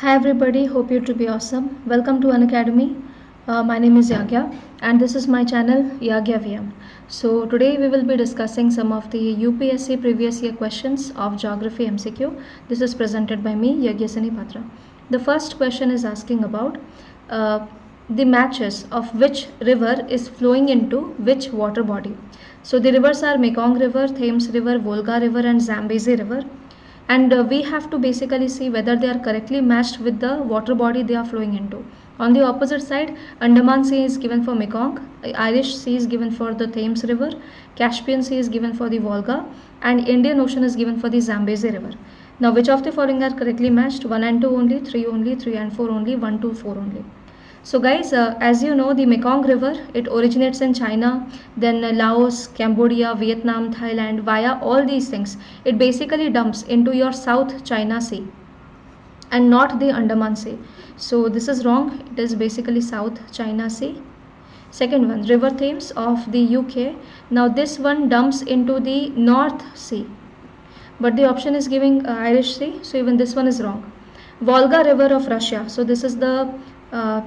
Hi everybody, hope you to be awesome. Welcome to Unacademy. My name is Yagya and this is my channel Yagya VM. So today we will be discussing some of the UPSC previous year questions of Geography MCQ. This is presented by me, Yagyasini Patra. The first question is asking about the matches of which river is flowing into which water body. So the rivers are Mekong River, Thames River, Volga River and Zambezi River, and we have to basically see whether they are correctly matched with the water body they are flowing into. On the opposite side, Andaman Sea is given for Mekong, Irish Sea is given for the Thames River, Caspian Sea is given for the Volga, and Indian Ocean is given for the Zambezi River. Now, which of the following are correctly matched? 1 and 2 only, 3 and 4 only, 1, 2, 4 only. So guys, as you know, the Mekong River, it originates in China, then Laos, Cambodia, Vietnam, Thailand, via all these things. It basically dumps into your South China Sea and not the Andaman Sea. So this is wrong. It is basically South China Sea. Second one, River Thames of the UK. Now this one dumps into the North Sea, but the option is giving Irish Sea, so even this one is wrong. Volga River of Russia, so this is the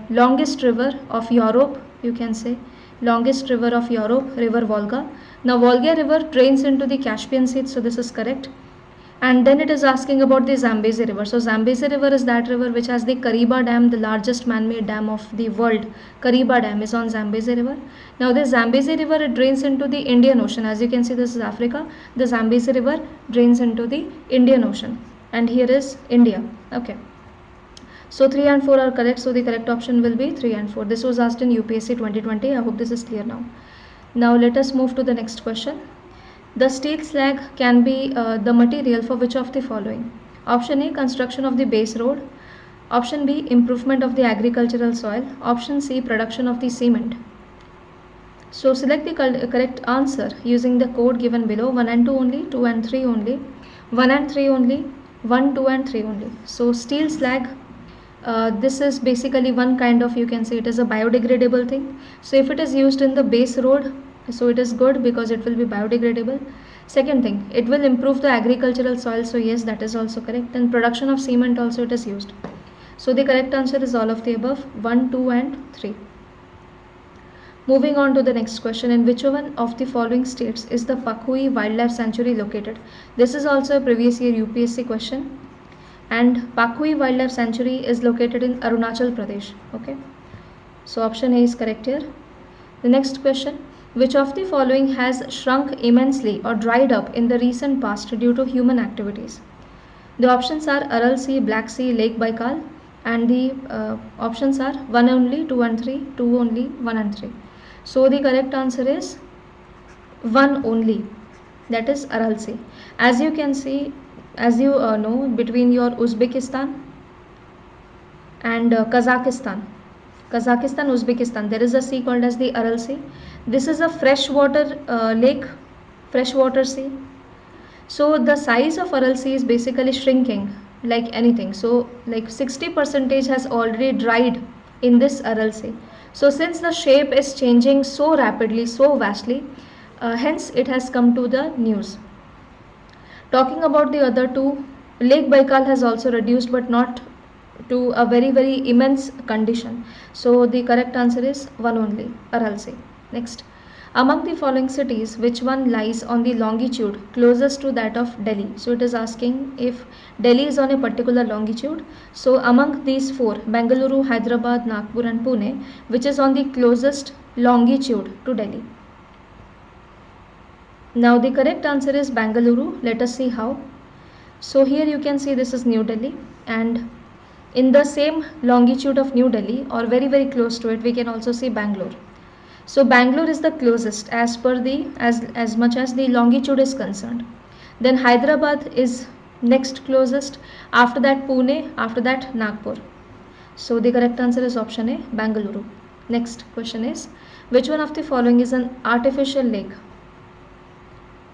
longest river of Europe, you can say, longest river of Europe, River Volga. Now Volga River drains into the Caspian Sea, so this is correct. And then it is asking about the Zambezi River. So Zambezi River is that river which has the Kariba Dam, the largest man-made dam of the world. Kariba Dam is on Zambezi River. Now the Zambezi River, it drains into the Indian Ocean. As you can see, this is Africa. The Zambezi River drains into the Indian Ocean. And here is India. Okay. So 3 and 4 are correct. So the correct option will be 3 and 4. This was asked in UPSC 2020. I hope this is clear now. Now let us move to the next question. The steel slag can be the material for which of the following? Option A, construction of the base road. Option B, improvement of the agricultural soil. Option C, production of the cement. So select the correct answer using the code given below. 1 and 2 only, 2 and 3 only, 1 and 3 only, 1, 2 and 3 only. So steel slag, this is basically one kind of, you can say it is a biodegradable thing. So if it is used in the base road, so it is good because it will be biodegradable. Second thing, it will improve the agricultural soil, so yes, that is also correct. And production of cement also it is used. So the correct answer is all of the above, 1, 2 and 3. Moving on to the next question, in which one of the following states is the Pakhui Wildlife Sanctuary located? This is also a previous year UPSC question, and Pakhui Wildlife Sanctuary is located in Arunachal Pradesh. Okay, so option A is correct here. The next question, which of the following has shrunk immensely or dried up in the recent past due to human activities? The options are Aral Sea, Black Sea, Lake Baikal, and the options are 1 only, 2 and 3, 2 only, 1 and 3. So the correct answer is 1 only, that is Aral Sea. As you can see, as you know, between your Uzbekistan and Kazakhstan, Uzbekistan, there is a sea called as the Aral Sea. This is a freshwater lake, freshwater sea. So the size of Aral Sea is basically shrinking like anything. So like 60% has already dried in this Aral Sea. So since the shape is changing so rapidly, so vastly, hence it has come to the news. Talking about the other two, Lake Baikal has also reduced, but not to a very immense condition. So the correct answer is 1 only, Aral Sea. Next, among the following cities, which one lies on the longitude closest to that of Delhi? So it is asking if Delhi is on a particular longitude. So among these four, Bengaluru, Hyderabad, Nagpur and Pune, which is on the closest longitude to Delhi? Now the correct answer is Bengaluru. Let us see how. So here you can see this is New Delhi, and in the same longitude of New Delhi or very close to it, we can also see Bangalore. So Bangalore is the closest as per the as much as the longitude is concerned. Then Hyderabad is next closest, after that Pune, after that Nagpur. So the correct answer is option A, Bangalore. Next question is, which one of the following is an artificial lake?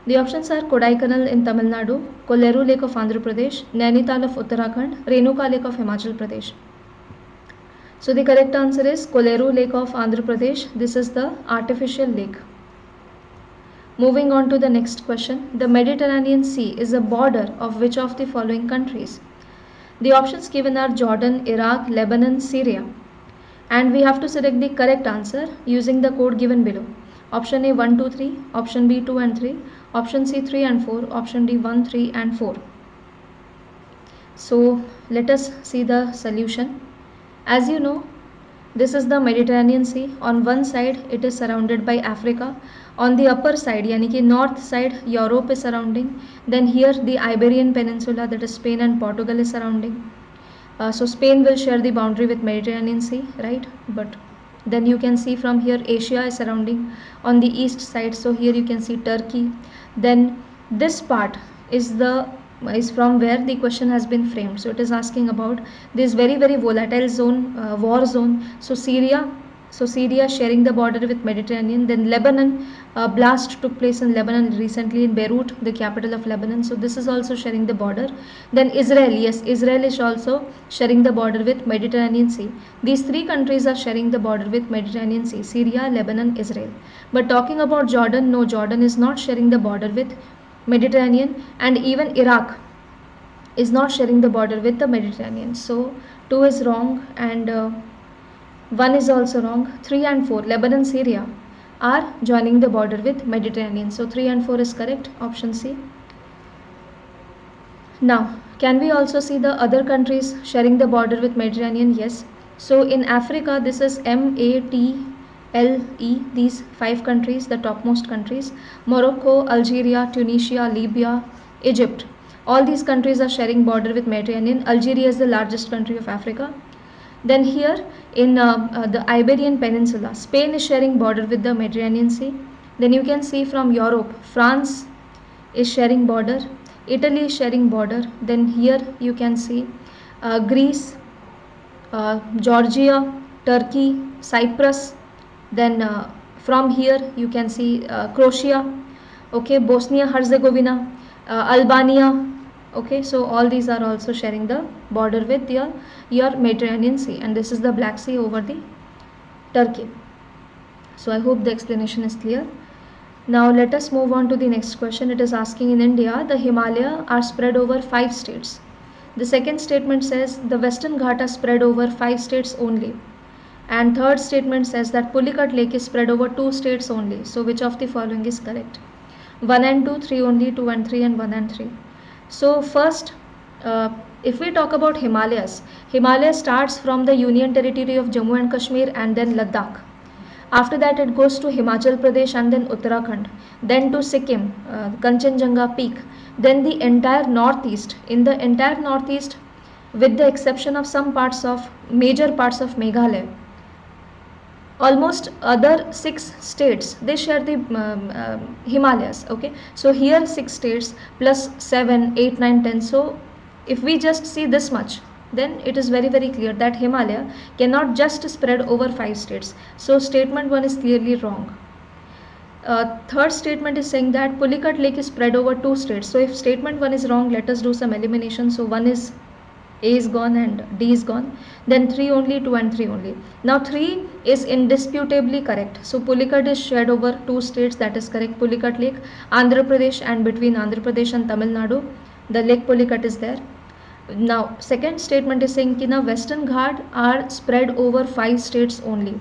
The options are Kodaikanal in Tamil Nadu, Kolleru Lake of Andhra Pradesh, Nainital of Uttarakhand, Renuka Lake of Himachal Pradesh. So the correct answer is Kolleru Lake of Andhra Pradesh. This is the artificial lake. Moving on to the next question. The Mediterranean Sea is a border of which of the following countries? The options given are Jordan, Iraq, Lebanon, Syria. And we have to select the correct answer using the code given below. Option A 1, 2, 3, option B 2 and 3, option C 3 and 4, option D 1, 3 and 4. So let us see the solution. As you know, this is the Mediterranean Sea. On one side it is surrounded by Africa. On the upper side, yani ki north side, Europe is surrounding. Then here the Iberian Peninsula, that is Spain and Portugal, is surrounding. So Spain will share the boundary with Mediterranean Sea, right? But then you can see from here Asia is surrounding on the east side. So here you can see Turkey. Then this part is the is from where the question has been framed. So it is asking about this very volatile zone, war zone. So Syria sharing the border with Mediterranean. Then Lebanon, blast took place in Lebanon recently in Beirut, the capital of Lebanon. So this is also sharing the border. Then Israel, yes, Israel is also sharing the border with Mediterranean Sea. These three countries are sharing the border with Mediterranean Sea: Syria, Lebanon, Israel. But talking about Jordan, no, Jordan is not sharing the border with Mediterranean, and even Iraq is not sharing the border with the Mediterranean. So 2 is wrong, and 1 is also wrong. 3 and 4, Lebanon, Syria, are joining the border with Mediterranean. So 3 and 4 is correct, option C. Now, can we also see the other countries sharing the border with Mediterranean? Yes. So in Africa, this is MATLE, these 5 countries, the topmost countries: Morocco, Algeria, Tunisia, Libya, Egypt. All these countries are sharing border with Mediterranean. Algeria is the largest country of Africa. Then here in the Iberian Peninsula, Spain is sharing border with the Mediterranean Sea. Then you can see from Europe, France is sharing border, Italy is sharing border. Then here you can see Greece, Georgia, Turkey, Cyprus. Then from here you can see Croatia, okay, Bosnia Herzegovina, Albania. Okay, so all these are also sharing the border with your Mediterranean Sea, and this is the Black Sea over the Turkey. So I hope the explanation is clear. Now let us move on to the next question. It is asking, in India, the Himalaya are spread over 5 states. The second statement says the Western Ghat are spread over 5 states only. And third statement says that Pulicat Lake is spread over 2 states only. So which of the following is correct? 1 and 2, 3 only, 2 and 3, and 1 and 3. So first, if we talk about Himalayas, Himalaya starts from the Union Territory of Jammu and Kashmir and then Ladakh. After that it goes to Himachal Pradesh and then Uttarakhand, then to Sikkim, Kanchenjunga Peak, then the entire northeast. In the entire northeast, with the exception of some parts of major parts of Meghalaya, almost other 6 states, they share the Himalayas. Okay, so here 6 states plus 7, 8, 9, 10. So if we just see this much, then it is very clear that Himalaya cannot just spread over 5 states. So statement 1 is clearly wrong. Third statement is saying that Pulicat Lake is spread over 2 states. So if statement 1 is wrong, let us do some elimination. So 1 is, A is gone and D is gone. Then 3 only, 2 and 3 only. Now 3 is indisputably correct. So Pulicat is shared over 2 states, that is correct. Pulicat Lake, Andhra Pradesh, and between Andhra Pradesh and Tamil Nadu, the Lake Pulicat is there. Now second statement is saying that Western Ghat are spread over 5 states only.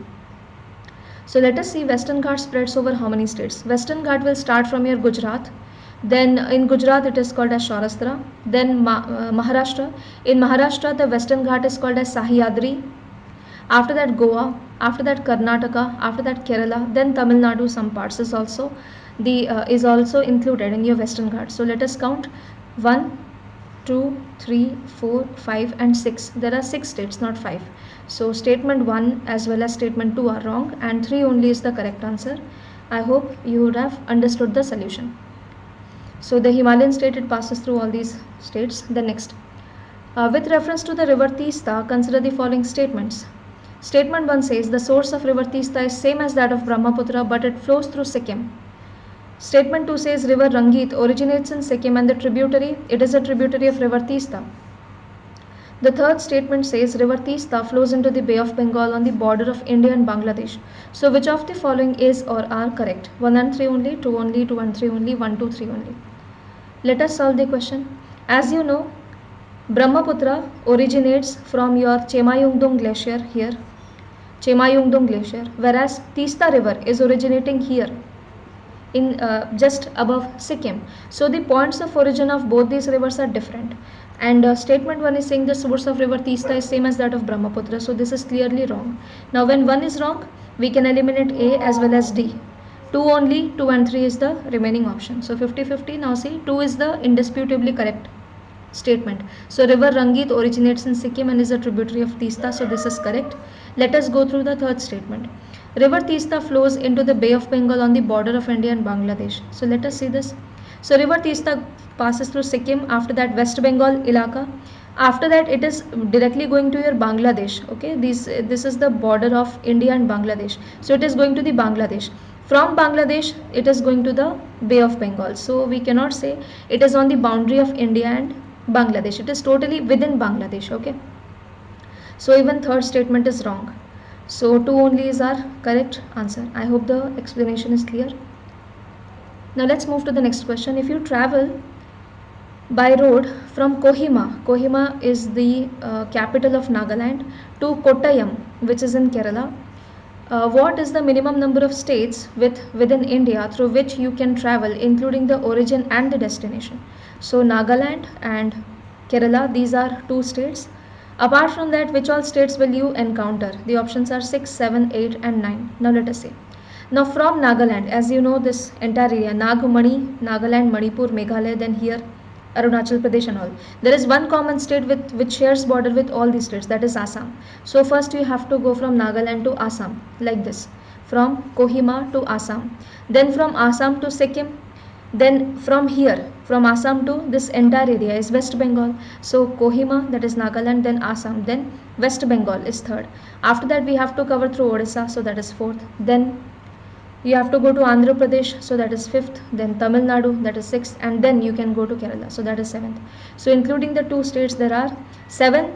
So let us see Western Ghat spreads over how many states. Western Ghat will start from your Gujarat. Then in Gujarat it is called as Saurashtra. Then Maharashtra. In Maharashtra the Western Ghat is called as Sahyadri. After that Goa. After that Karnataka. After that Kerala. Then Tamil Nadu, some parts is also included in your Western Ghat. So let us count: 1, 2, 3, 4, 5 and 6. There are 6 states, not 5. So statement 1 as well as statement 2 are wrong, and 3 only is the correct answer. I hope you would have understood the solution. So the Himalayan state, it passes through all these states. The next, with reference to the river Teesta, consider the following statements. Statement 1 says the source of river Teesta is same as that of Brahmaputra, but it flows through Sikkim. Statement 2 says river Rangit originates in Sikkim and it is a tributary of river Teesta. The third statement says river Teesta flows into the Bay of Bengal on the border of India and Bangladesh. So which of the following is or are correct? 1 and 3 only, 2 only, 2 and 3 only, 1, 2, 3 only. Let us solve the question. As you know, Brahmaputra originates from your Chemayungdong glacier here, Chemayungdong glacier, whereas Tista river is originating here in just above Sikkim. So the points of origin of both these rivers are different. And statement 1 is saying the source of river Tista is same as that of Brahmaputra. So this is clearly wrong. Now when 1 is wrong, we can eliminate A as well as D. 2 only, 2 and 3 is the remaining option. So 50-50. Now see, 2 is the indisputably correct statement. So river Rangit originates in Sikkim and is a tributary of Tista. So this is correct. Let us go through the third statement. River Tista flows into the Bay of Bengal on the border of India and Bangladesh. So let us see this. So river Tista passes through Sikkim, after that West Bengal Ilaka. After that it is directly going to your Bangladesh. Okay, this is the border of India and Bangladesh. So it is going to the Bangladesh. From Bangladesh it is going to the Bay of Bengal. So we cannot say it is on the boundary of India and Bangladesh. It is totally within Bangladesh. Okay, so even third statement is wrong. So 2 only is our correct answer. I hope the explanation is clear. Now let's move to the next question. If you travel by road from Kohima is the capital of Nagaland, to Kottayam, which is in Kerala, what is the minimum number of states within India through which you can travel, including the origin and the destination? So Nagaland and Kerala, these are two states. Apart from that, which all states will you encounter? The options are 6, 7, 8 and 9. Now let us see. Now from Nagaland, as you know, this entire area, Nagmani, Nagaland, Manipur, Meghalaya, then here Arunachal Pradesh and all. There is one common state which shares border with all these states, that is Assam. So first you have to go from Nagaland to Assam, like this. From Kohima to Assam. Then from Assam to Sikkim. Then from here, from Assam to this entire area is West Bengal. So Kohima, that is Nagaland, then Assam, then West Bengal is third. After that we have to cover through Odisha, so that is fourth. Then you have to go to Andhra Pradesh, so that is fifth, then Tamil Nadu, that is sixth, and then you can go to Kerala, so that is seventh. So including the two states, there are 7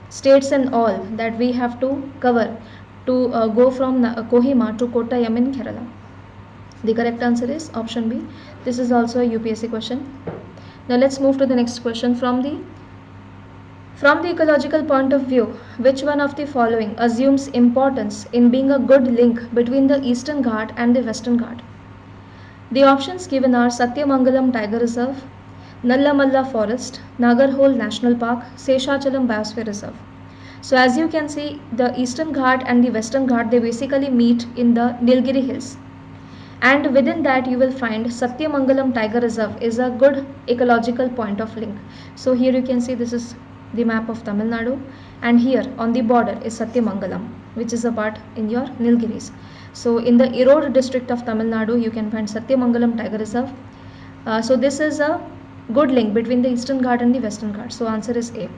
states in all that we have to cover to go from Kohima to Kottayam in Kerala. The correct answer is option B. This is also a UPSC question. Now let's move to the next question. From the ecological point of view, which one of the following assumes importance in being a good link between the Eastern Ghat and the Western Ghat? The options given are Satyamangalam Tiger Reserve, Nallamalla Forest, Nagarhole National Park, Seshachalam Biosphere Reserve. So as you can see, the Eastern Ghat and the Western Ghat, they basically meet in the Nilgiri Hills. And within that you will find Satyamangalam Tiger Reserve is a good ecological point of link. So here you can see this is the map of Tamil Nadu, and here on the border is Satyamangalam, which is a part in your Nilgiris. So in the Erode district of Tamil Nadu you can find Satyamangalam Tiger Reserve. So this is a good link between the Eastern Ghat and the Western Ghat. So answer is A.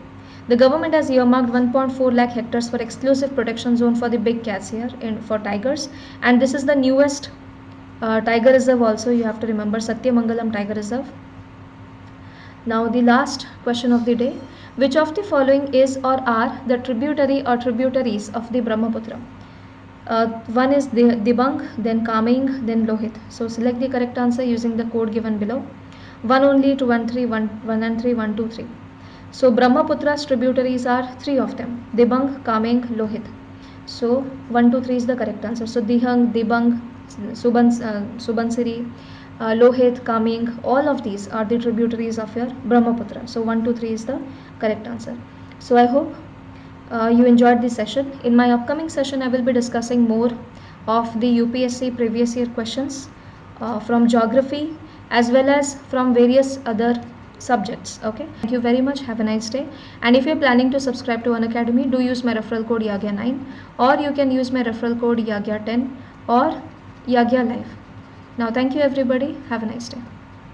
The government has earmarked 1.4 lakh hectares for exclusive protection zone for the big cats here for tigers, and this is the newest Tiger Reserve also. You have to remember Satyamangalam Tiger Reserve. Now the last question of the day. Which of the following is or are the tributary or tributaries of the Brahmaputra? One is Dibang, then Kaming, then Lohit. So select the correct answer using the code given below. 1 only, 2 and 3, 1 and 3, 1, 2, 3. So Brahmaputra's tributaries are 3 of them: Dibang, Kaming, Lohit. So 1, 2, 3 is the correct answer. So Dihang, Dibang, Subansiri, Lohit, Kaming, all of these are the tributaries of your Brahmaputra. So 1, 2, 3 is the correct answer. So I hope you enjoyed this session. In my upcoming session, I will be discussing more of the UPSC previous year questions from geography as well as from various other subjects. Okay, thank you very much. Have a nice day. And if you're planning to subscribe to Unacademy, do use my referral code YAGYA9, or you can use my referral code YAGYA10 or YAGYA Life. Now thank you everybody. Have a nice day.